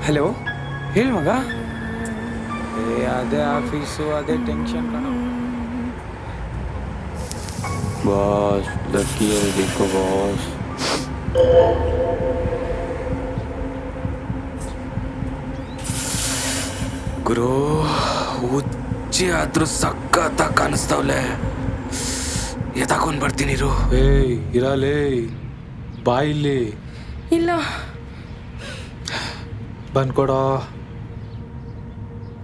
Hello, ಹೇಳಿ ಮಗ. ಅದೇ ಆಫೀಸು, ಅದೇ ಟೆನ್ಷನ್ ಕಣ ಬಾಸ್. ಲಕ್ಕಿಯಲ್ಲಿ ದಿಕ್ಕು ಬಾಸ್. ಗುರು, ಹುಚ್ಚಿ ಆದ್ರೂ ಸಖತ್ತ ಕಾಣಿಸ್ತಾವ್ಲೆ. ಎತ್ತಾಕೊಂಡ್ ಬರ್ತೀನಿ ಇರು. ಇರಲೇ, ಬಾಯಿಲಿ ಇಲ್ಲ. ಬಂದ್ಕೊಡೋ,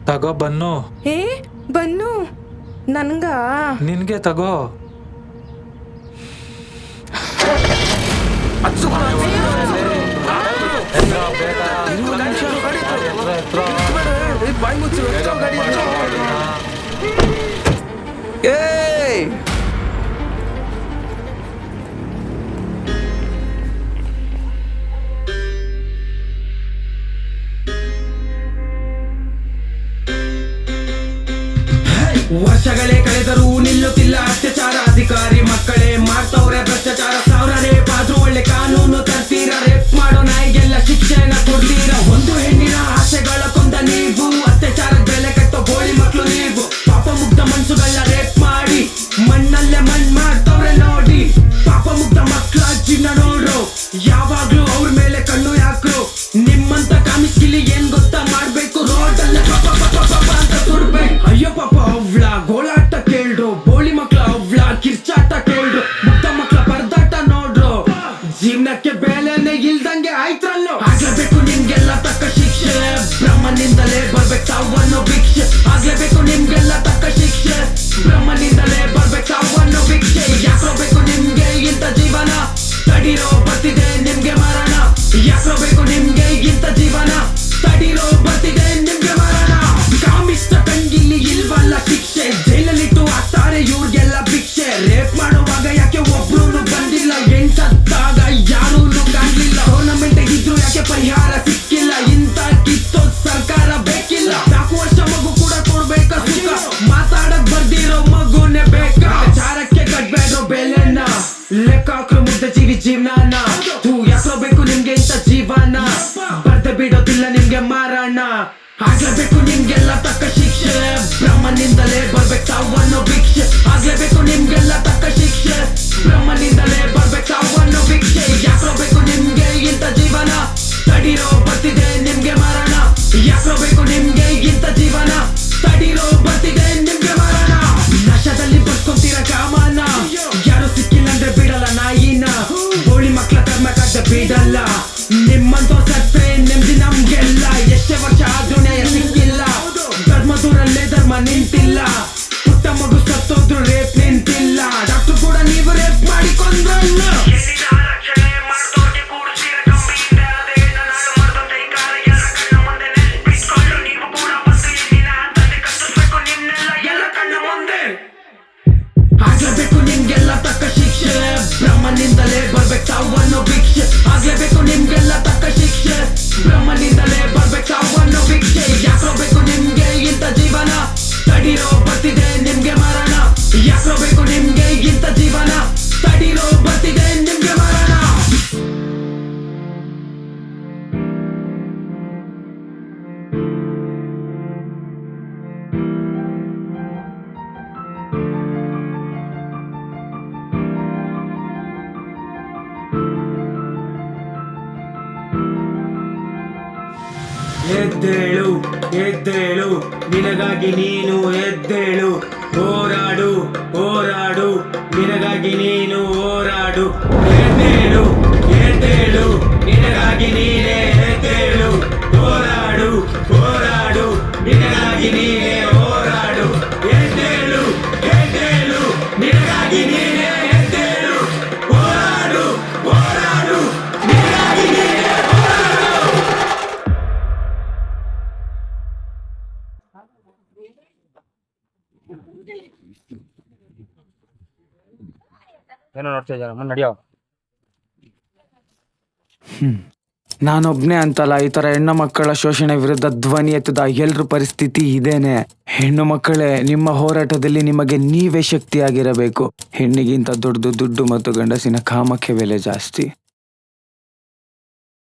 ತಗೋ ಬನ್ನು. ಬನ್ನು ನನ್ಗ ನಿನ್ಗೆ ತಗೋ. ವರ್ಷಗಳೇ ಕಳೆದರೂ ನಿಲ್ಲುತ್ತಿಲ್ಲ ಅತ್ಯಾಚಾರ. ಅಧಿಕಾರಿ ಮಕ್ಕಳೇ ಮಾಡ್ತವ್ರೆ ಭ್ರಷ್ಟಾಚಾರ. ಸಾವಿರ ರೇಪ್ ಆದ್ರೂ ಒಳ್ಳೆ ಕಾನೂನು ತರ್ತೀರ. ರೇಪ್ ಮಾಡೋ ನಾಯಿಗೆಲ್ಲ ಶಿಕ್ಷೆನ ಕೊಡ್ತೀರ. ಒಂದು ಹೆಣ್ಣಿನ ಆಸೆಗಳ ಕೊಂದ ನೀವು, ಅತ್ಯಾಚಾರದ ಬೆಲೆ ಕಟ್ಟೋ ಗೋಳಿ ಮಕ್ಕಳು ನೀವು. ಪಾಪ ಮುಗ್ಧ ಮನ್ಸುಗಳನ್ನ ರೇಪ್ ಮಾಡಿ ಮಣ್ಣಲ್ಲೇ ಮಣ್ ಮಾಡ್ತವ್ರೆ ನೋಡಿ. ಪಾಪ ಮುಗ್ಧ ಮಕ್ಕಳ ಜೀವನ ನೋಡ್ರು, ಯಾವಾಗ್ಲೂ ಅವ್ರ ಮೇಲೆ ಕಣ್ಣು ಯಾಕ್ರು. ನಿಮ್ಮಂತ ಕಾಮಿಸ್ಕಿಲಿ ಏನ್ ಗೊತ್ತಾ ಮಾಡ್ಬೇಕು, ರೋಡ್ ಅಲ್ಲೇ ಅಂತ ತುಡ್ಬೇಕು. ಅಯ್ಯೋ ಪಾಪ ಅವ್ಳ ಗೋಳಾಟ ಕೇಳ್ರು, ಬೋಳಿ ಮಕ್ಳ ಅವ್ಳ ಕಿರ್ಚಾಟ ಕೇಳ್ರು. ಮುಗ್ಧ ಮಕ್ಳ ಪರದಾಟ ನೋಡ್ರು, ಜೀವನಕ್ಕೆ ಬೆಲೆನೆ ಇಲ್ದಂಗೆ ಆಯ್ತ್ರಲ್ಲೋ. ಆಗ್ಲೇಬೇಕು ನಿಮ್ಗೆಲ್ಲ ತಕ್ಕ ಶಿಕ್ಷೆ, ಬ್ರಹ್ಮನಿಂದಲೇ ಬರ್ಬೇಕು ಸಾವನ್ನೋ ಭಿಕ್ಷೆ. ಆಗ್ಲೇಬೇಕು ನಿಮ್ಗೆಲ್ಲ ತಕ್ಕ ಶಿಕ್ಷೆ, ಬ್ರಹ್ಮನಿಂದಲೇ ಬರ್ಬೇಕು ಸಾವನ್ನೋ ಭಿಕ್ಷೆ. ಯಾಕೋ ಬೇಕು ನಿಮ್ಗೆ ಇಂಥ ಜೀವನ, ತಡಿರೋ ಬರ್ತಿದೆ ನಿಮ್ಗೆ ಮರಣ. ಯಾಕೋ ಬೇಕು ನಿಮ್ಗೆ ಇಂಥ ಜೀವನ, ತಡಿರೋ ಬರ್ತಿದೆ ನಿಮ್ಗೆ ಮರಣ. ಕಾಮಿಷ್ಟ ಕಂಗಿಲ್ಲಿ ಇಲ್ವಲ್ಲ ಶಿಕ್ಷೆ, ಜೈಲಲ್ಲಿಟ್ಟು ಹಾಕ್ತಾರೆ ಇವ್ರಿಗೆಲ್ಲ ಭಿಕ್ಷೆ. ರೇಪ್ ಮಾಡುವಾಗ ಯಾಕೆ ಒಬ್ರು ಬಂದಿಲ್ಲ, ಎಂಟಾಗ ಯಾರೂ ಕಾಣ್ಲಿಲ್ಲ. ಟೂರ್ನಮೆಂಟ್ ಇದ್ರು ಯಾಕೆ ಪರಿಹಾರ ಸಿಕ್ಕಿಲ್ಲ. ಇಂಥ ಕಿತ್ತೋ ಸರ್ಕಾರ ಬೇಕಿಲ್ಲ. 4 ವರ್ಷ ಮಗು ಕೂಡ ಕೊಡ್ಬೇಕ ಸುಖ, ಮಾತಾಡಕ್ ಬರ್ದಿರೋ ಮಗುನೇ ಬೇಕಾ. ಚಾರಕ್ಕೆ ಕಟ್ಬೇಡ್ರೋ ಬೆಲೆನ, ಲೆಕ್ಕ ಹಾಕ್ರು ಮುಗ್ಧ ಜೀವಿ ಜೀವನ. ಯಾಕೋ ಬೇಕು ನಿಮ್ಗೆ ಇಂಥ ಜೀವನ, ಬರ್ದೆ ಬಿಡೋದಿಲ್ಲ ನಿಮ್ಗೆ ಮಾರಣ. ಆಗ್ಲೇಬೇಕು ನಿಮ್ಗೆಲ್ಲ ತಕ್ಕ ಶಿಕ್ಷೆ, ಬ್ರಹ್ಮನಿಂದಲೇ ಬರ್ಬೇಕು ಸಾವನ್ನೋ ಭಿಕ್ಷೆ. ಆಗ್ಲೇಬೇಕು ನಿಮ್ಗೆಲ್ಲ ತಕ್ಕ ಶಿಕ್ಷೆ, ಬ್ರಹ್ಮನಿಂದಲೇ ಬರ್ಬೇಕು ಸಾವನ್ನೋ ಭಿಕ್ಷೆ. ಯಾಕೋ ಬೇಕು ನಿಮ್ಗೆ ಇಂಥ ಜೀವನ, ತಡಿರೋ ಬರ್ತಿದೆ ನಿಮ್ಗೆ ಮರಣ. ಯಾಕೋ ಬೇಕು ನಿಮ್ಗೆ ಇಂಥ ಜೀವನ, ತಡಿರೋ ಬರ್ತಿದೆ ನಿಮ್ಗೆ ಮರಣ. ನಶದಲ್ಲಿ ಬರ್ಕೊಂತೀರ ಕಾಮನ, ಯಾರು ಸಿಕ್ಕಿಲ್ಲ ಅಂದ್ರೆ ಬಿಡಲ್ಲ ನಾಯಿನ. ಗೋಳಿ ಮಕ್ಳ ಕರ್ಮ ಕಾಡ್ದೆ ಬಿಡಲ್ಲ, ನಿಮ್ಮಂತ ಸತ್ರೆ ನೆಮ್ಮದಿ ನಮ್ಗೆಲ್ಲ. ಎಷ್ಟೇ ವರ್ಷ ಆದ್ರೂ ನ್ಯಾಯ ಸಿಕ್ಕಿಲ್ಲ, ಧರ್ಮ ದೂರಲ್ಲೇ ಧರ್ಮ ನಿಂತಿಲ್ಲ. ಪುಟ್ಟ ಮಗು ಸತ್ತೋದ್ರು ರೇಪ್ ನಿಂತಿಲ್ಲ, ಡಾಕ್ಟರ್ ಕೂಡ ನೀವು ರೇಪ್ ಮಾಡಿಕೊಂಡ್ರಲ್ಲ. ಆಗ್ಲೇಬೇಕು ನಿಮ್ಗೆಲ್ಲ ತಕ್ಕ ಶಿಕ್ಷೆ, ಬ್ರಹ್ಮನಿಂದಲೇ ಬರ್ಬೇಕು ಸಾವನ್ನೋ ಭಿಕ್ಷೆ. ಆಗ್ಲೇಬೇಕು ನಿಮ್ಗೆಲ್ಲ ತಕ್ಕ ಶಿಕ್ಷೆ, ಬ್ರಹ್ಮನಿಂದಲೇ ಬರ್ಬೇಕು ಸಾವನ್ನೋ ಭಿಕ್ಷೆ. ಯಾಕೋ ಬೇಕು ನಿಮ್ಗೆ ಇಂಥ ಜೀವನ, ತಡಿರೋ ಬರ್ತಿದೆ ನಿಮ್ಗೆ ಮರಣ. ಯಾಕೋ ಬೇಕು ನಿಮ್ಗೆ ಇಂಥ ಜೀವನ, ತಡಿರೋ ಬರ್ತಿದೆ ನಿಮ್ಗೆ ಮರಣ. ಎದ್ದೇಳು ಎದ್ದೇಳು, ನಿನಗಾಗಿ ನೀನು ಎದ್ದೇಳು. ಹೋರಾಡು ಹೋರಾಡು, ನಿನಗಾಗಿ ನೀನು ಹೋರಾಡು. ಎದ್ದೇಳು ಎದ್ದೇಳು, ನಿನಗಾಗಿ ನೀನೇ ಎದ್ದೇಳು. ಹೋರಾಡು ಹೋರಾಡು, ನಿನಗಾಗಿ ನೀನೇ ಹೋರಾಡು. ಎದ್ದೇಳು ಎದ್ದೇಳು, ನಿನಗಾಗಿ ನೀನೇ ಎದ್ದೇಳು. ಹೋರಾಡು ಹೋರಾಡು, ನಿನಗಾಗಿ ನೀನೇ ಹೋರಾಡು. ಏನೋ ನೋಡ್ತಾ ಇದ್ದಾರೆ, ಮುಂದೆ ನಡೆಯೋ. ನಾನೊಬ್ನೇ ಅಂತಲ್ಲ, ಈ ತರ ಹೆಣ್ಣು ಮಕ್ಕಳ ಶೋಷಣೆ ವಿರುದ್ಧ ಧ್ವನಿ ಎತ್ತದ ಎಲ್ರ ಪರಿಸ್ಥಿತಿ ಇದೇನೆ. ಹೆಣ್ಣು ಮಕ್ಕಳೇ, ನಿಮ್ಮ ಹೋರಾಟದಲ್ಲಿ ನಿಮಗೆ ನೀವೇ ಶಕ್ತಿಯಾಗಿರಬೇಕು. ಹೆಣ್ಣಿಗಿಂತ ದೊಡ್ಡದು ದುಡ್ಡು ಮತ್ತು ಗಂಡಸಿನ ಕಾಮಕ್ಕೆ ಬೆಲೆ ಜಾಸ್ತಿ.